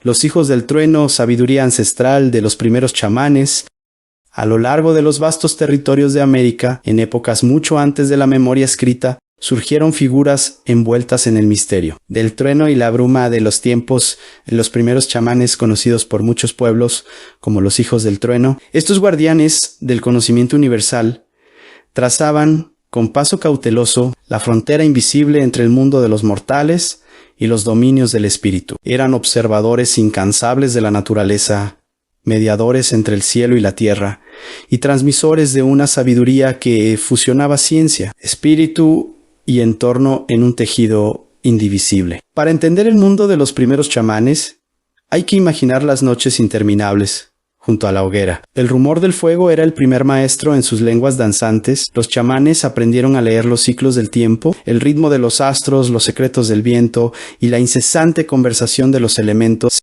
Los hijos del trueno, sabiduría ancestral de los primeros chamanes. A lo largo de los vastos territorios de América, en épocas mucho antes de la memoria escrita, surgieron figuras envueltas en el misterio. Del trueno y la bruma de los tiempos, los primeros chamanes conocidos por muchos pueblos como los hijos del trueno, estos guardianes del conocimiento universal trazaban con paso cauteloso la frontera invisible entre el mundo de los mortales y los dominios del espíritu. Eran observadores incansables de la naturaleza, mediadores entre el cielo y la tierra, y transmisores de una sabiduría que fusionaba ciencia, espíritu y entorno en un tejido indivisible. Para entender el mundo de los primeros chamanes, hay que imaginar las noches interminables junto a la hoguera. El rumor del fuego era el primer maestro en sus lenguas danzantes. Los chamanes aprendieron a leer los ciclos del tiempo, el ritmo de los astros, los secretos del viento y la incesante conversación de los elementos.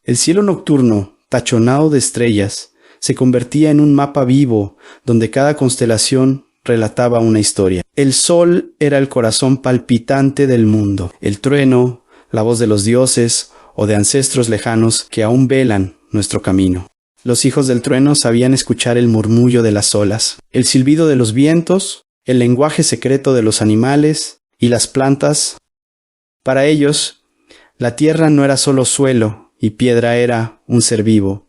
El cielo nocturno, tachonado de estrellas, se convertía en un mapa vivo donde cada constelación relataba una historia. El sol era el corazón palpitante del mundo. El trueno, la voz de los dioses o de ancestros lejanos que aún velan nuestro camino. Los hijos del trueno sabían escuchar el murmullo de las olas, el silbido de los vientos, el lenguaje secreto de los animales y las plantas. Para ellos, la tierra no era solo suelo y piedra era un ser vivo,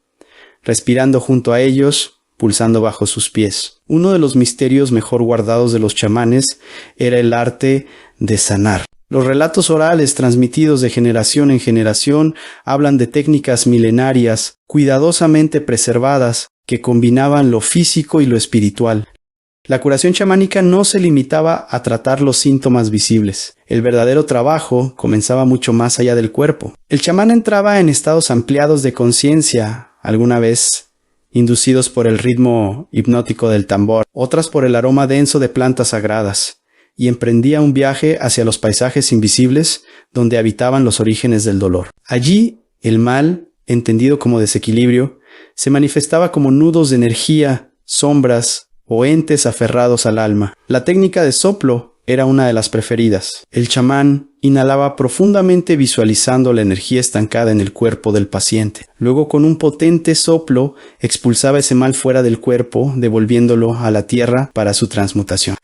respirando junto a ellos, pulsando bajo sus pies. Uno de los misterios mejor guardados de los chamanes era el arte de sanar. Los relatos orales transmitidos de generación en generación hablan de técnicas milenarias, cuidadosamente preservadas, que combinaban lo físico y lo espiritual. La curación chamánica no se limitaba a tratar los síntomas visibles. El verdadero trabajo comenzaba mucho más allá del cuerpo. El chamán entraba en estados ampliados de conciencia, alguna vez inducidos por el ritmo hipnótico del tambor, otras por el aroma denso de plantas sagradas, y emprendía un viaje hacia los paisajes invisibles donde habitaban los orígenes del dolor. Allí, el mal, entendido como desequilibrio, se manifestaba como nudos de energía, sombras o entes aferrados al alma. La técnica de soplo era una de las preferidas. El chamán inhalaba profundamente visualizando la energía estancada en el cuerpo del paciente. Luego, con un potente soplo, expulsaba ese mal fuera del cuerpo, devolviéndolo a la tierra para su transmutación.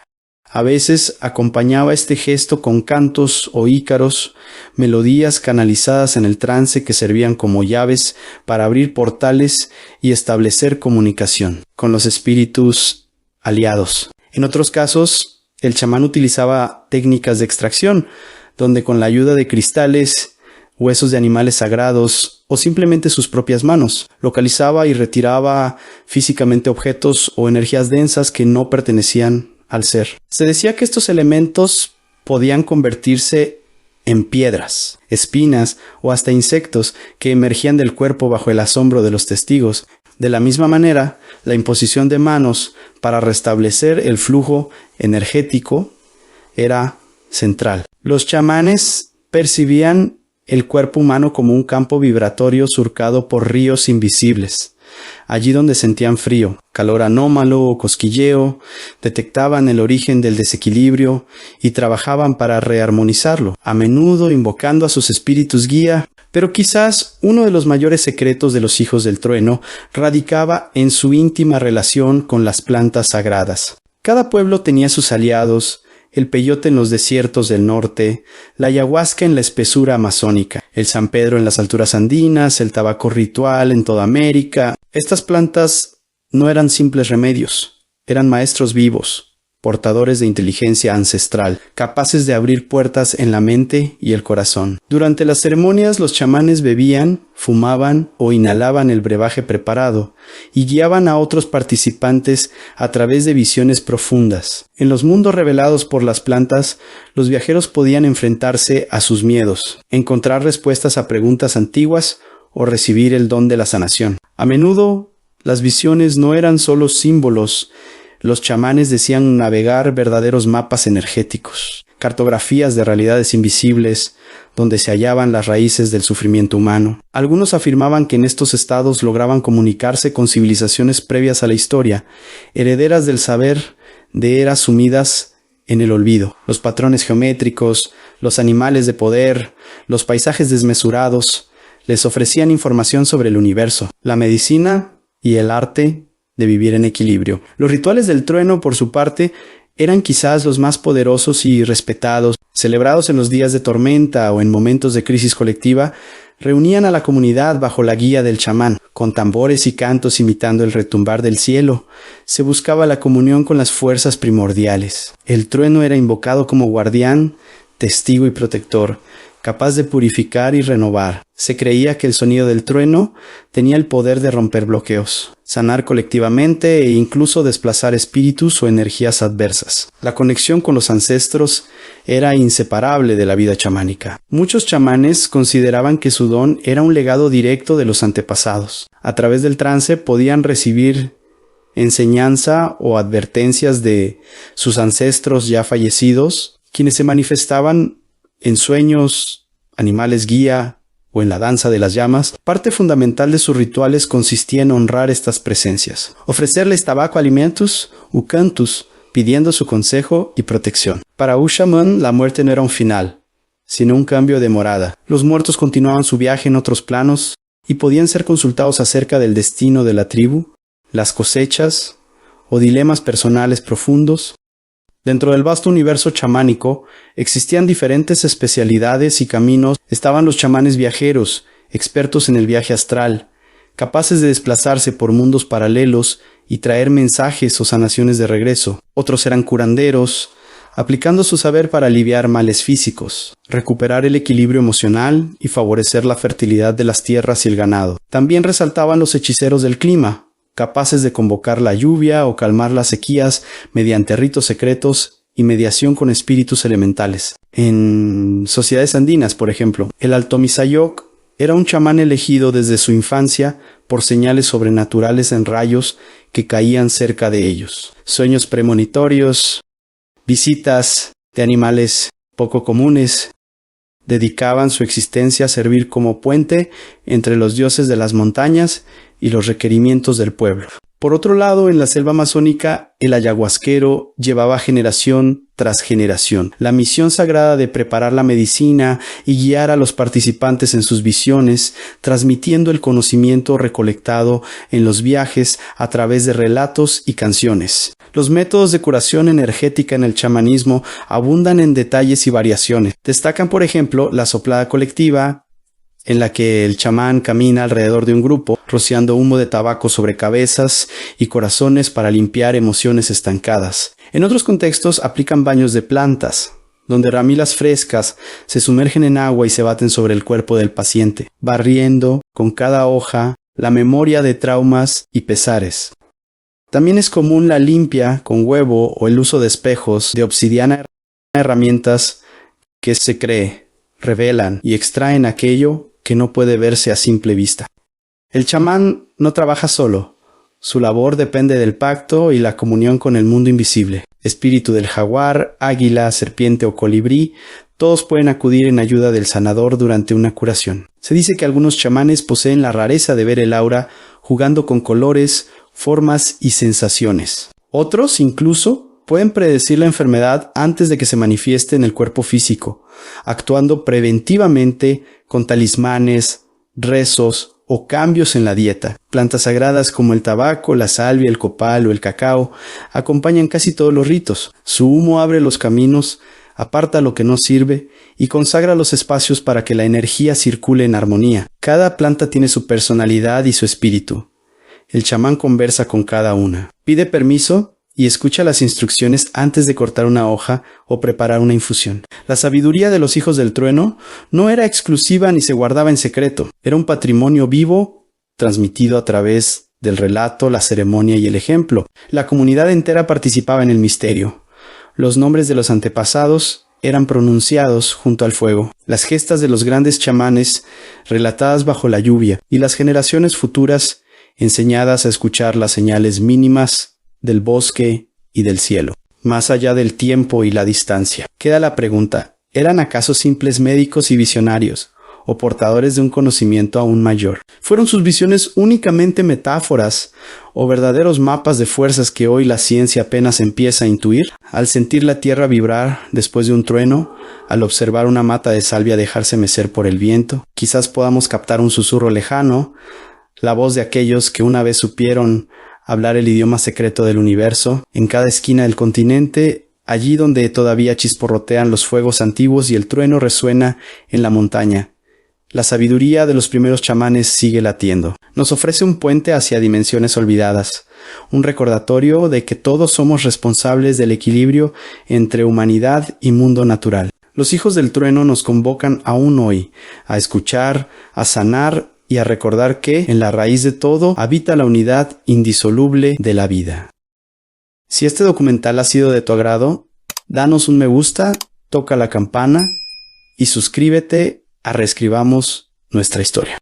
A veces acompañaba este gesto con cantos o ícaros, melodías canalizadas en el trance que servían como llaves para abrir portales y establecer comunicación con los espíritus aliados. En otros casos, el chamán utilizaba técnicas de extracción, donde con la ayuda de cristales, huesos de animales sagrados o simplemente sus propias manos, localizaba y retiraba físicamente objetos o energías densas que no pertenecían al ser. Se decía que estos elementos podían convertirse en piedras, espinas o hasta insectos que emergían del cuerpo bajo el asombro de los testigos. De la misma manera, la imposición de manos para restablecer el flujo energético era central. Los chamanes percibían el cuerpo humano como un campo vibratorio surcado por ríos invisibles. Allí donde sentían frío, calor anómalo o cosquilleo, detectaban el origen del desequilibrio y trabajaban para rearmonizarlo, a menudo invocando a sus espíritus guía. Pero quizás uno de los mayores secretos de los hijos del trueno radicaba en su íntima relación con las plantas sagradas. Cada pueblo tenía sus aliados, el peyote en los desiertos del norte, la ayahuasca en la espesura amazónica, el San Pedro en las alturas andinas, el tabaco ritual en toda América. Estas plantas no eran simples remedios, eran maestros vivos, portadores de inteligencia ancestral, capaces de abrir puertas en la mente y el corazón. Durante las ceremonias, los chamanes bebían, fumaban o inhalaban el brebaje preparado y guiaban a otros participantes a través de visiones profundas. En los mundos revelados por las plantas, los viajeros podían enfrentarse a sus miedos, encontrar respuestas a preguntas antiguas o recibir el don de la sanación. A menudo, las visiones no eran solo símbolos. Los chamanes decían navegar verdaderos mapas energéticos, cartografías de realidades invisibles, donde se hallaban las raíces del sufrimiento humano. Algunos afirmaban que en estos estados lograban comunicarse con civilizaciones previas a la historia, herederas del saber de eras sumidas en el olvido. Los patrones geométricos, los animales de poder, los paisajes desmesurados, Les ofrecían información sobre el universo, la medicina y el arte de vivir en equilibrio. Los rituales del trueno, por su parte, eran quizás los más poderosos y respetados. Celebrados en los días de tormenta o en momentos de crisis colectiva, reunían a la comunidad bajo la guía del chamán. Con tambores y cantos imitando el retumbar del cielo, se buscaba la comunión con las fuerzas primordiales. El trueno era invocado como guardián, testigo y protector, capaz de purificar y renovar. Se creía que el sonido del trueno tenía el poder de romper bloqueos, sanar colectivamente e incluso desplazar espíritus o energías adversas. La conexión con los ancestros era inseparable de la vida chamánica. Muchos chamanes consideraban que su don era un legado directo de los antepasados. A través del trance podían recibir enseñanza o advertencias de sus ancestros ya fallecidos, quienes se manifestaban en sueños, animales guía o en la danza de las llamas. Parte fundamental de sus rituales consistía en honrar estas presencias, ofrecerles tabaco alimentos u cantus, pidiendo su consejo y protección. Para un chamán, la muerte no era un final, sino un cambio de morada. Los muertos continuaban su viaje en otros planos y podían ser consultados acerca del destino de la tribu, las cosechas o dilemas personales profundos. Dentro del vasto universo chamánico existían diferentes especialidades y caminos. Estaban los chamanes viajeros, expertos en el viaje astral, capaces de desplazarse por mundos paralelos y traer mensajes o sanaciones de regreso. Otros eran curanderos, aplicando su saber para aliviar males físicos, recuperar el equilibrio emocional y favorecer la fertilidad de las tierras y el ganado. También resaltaban los hechiceros del clima, capaces de convocar la lluvia o calmar las sequías mediante ritos secretos y mediación con espíritus elementales. En sociedades andinas, por ejemplo, el Altomisayoc era un chamán elegido desde su infancia por señales sobrenaturales en rayos que caían cerca de ellos. Sueños premonitorios, visitas de animales poco comunes, dedicaban su existencia a servir como puente entre los dioses de las montañas y los requerimientos del pueblo. Por otro lado, en la selva amazónica, el ayahuasquero llevaba generación tras generación la misión sagrada de preparar la medicina y guiar a los participantes en sus visiones, transmitiendo el conocimiento recolectado en los viajes a través de relatos y canciones. Los métodos de curación energética en el chamanismo abundan en detalles y variaciones. Destacan, por ejemplo, la soplada colectiva, en la que el chamán camina alrededor de un grupo, rociando humo de tabaco sobre cabezas y corazones para limpiar emociones estancadas. En otros contextos aplican baños de plantas, donde ramilas frescas se sumergen en agua y se baten sobre el cuerpo del paciente, barriendo con cada hoja la memoria de traumas y pesares. También es común la limpia con huevo o el uso de espejos de obsidiana, herramientas que se cree revelan y extraen aquello que no puede verse a simple vista. El chamán no trabaja solo. Su labor depende del pacto y la comunión con el mundo invisible. Espíritu del jaguar, águila, serpiente o colibrí, todos pueden acudir en ayuda del sanador durante una curación. Se dice que algunos chamanes poseen la rareza de ver el aura jugando con colores, formas y sensaciones. Otros, incluso, pueden predecir la enfermedad antes de que se manifieste en el cuerpo físico, actuando preventivamente con talismanes, rezos o cambios en la dieta. Plantas sagradas como el tabaco, la salvia, el copal o el cacao acompañan casi todos los ritos. Su humo abre los caminos, aparta lo que no sirve y consagra los espacios para que la energía circule en armonía. Cada planta tiene su personalidad y su espíritu. El chamán conversa con cada una, pide permiso y escucha las instrucciones antes de cortar una hoja o preparar una infusión. La sabiduría de los hijos del trueno no era exclusiva ni se guardaba en secreto. Era un patrimonio vivo, transmitido a través del relato, la ceremonia y el ejemplo. La comunidad entera participaba en el misterio. Los nombres de los antepasados eran pronunciados junto al fuego. Las gestas de los grandes chamanes relatadas bajo la lluvia y las generaciones futuras enseñadas a escuchar las señales mínimas del bosque y del cielo. Más allá del tiempo y la distancia, queda la pregunta: ¿eran acaso simples médicos y visionarios? o portadores de un conocimiento aún mayor. ¿Fueron sus visiones únicamente metáforas o verdaderos mapas de fuerzas que hoy la ciencia apenas empieza a intuir? Al sentir la tierra vibrar después de un trueno, al observar una mata de salvia dejarse mecer por el viento, quizás podamos captar un susurro lejano, la voz de aquellos que una vez supieron hablar el idioma secreto del universo, en cada esquina del continente, allí donde todavía chisporrotean los fuegos antiguos y el trueno resuena en la montaña. La sabiduría de los primeros chamanes sigue latiendo. Nos ofrece un puente hacia dimensiones olvidadas, un recordatorio de que todos somos responsables del equilibrio entre humanidad y mundo natural. Los hijos del trueno nos convocan aún hoy a escuchar, a sanar y a recordar que, en la raíz de todo, habita la unidad indisoluble de la vida. Si este documental ha sido de tu agrado, danos un me gusta, toca la campana y suscríbete a Reescribamos nuestra historia.